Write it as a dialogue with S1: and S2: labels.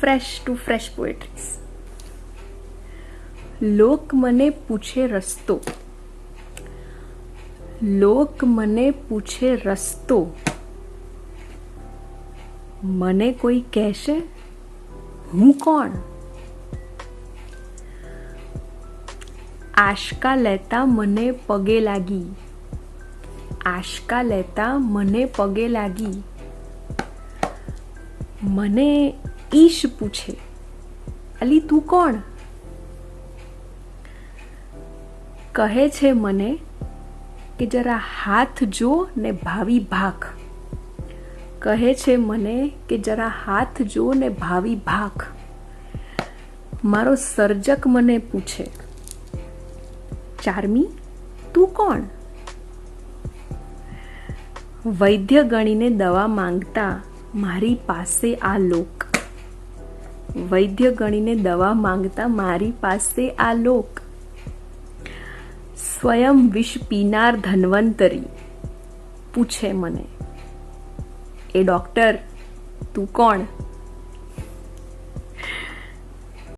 S1: Fresh to fresh poetries. લોક મને પૂછે રસ્તો, લોક મને પૂછે રસ્તો, મને કોઈ કહેશે હું કોણ? આશકા લેતા મને પગે લાગી, આશકા લેતા મને પગે લાગી, મને ઈશ પૂછે અલી તું કોણ? કહે છે મને કે જરા હાથ જો ને ભાવી ભાખ, કહે છે મને કે જરા હાથ જો ને ભાવી ભાખ, મારો સર્જક મને પૂછે ચાર્મી તું કોણ? વૈદ્ય ગણીને દવા માંગતા મારી પાસે આ લોક, વૈદ્ય ગણીને દવા માંગતા મારી પાસે આ લોક, સ્વયં વિષ પીનાર ધન્વંતરી પૂછે મને એ ડોક્ટર તું કોણ?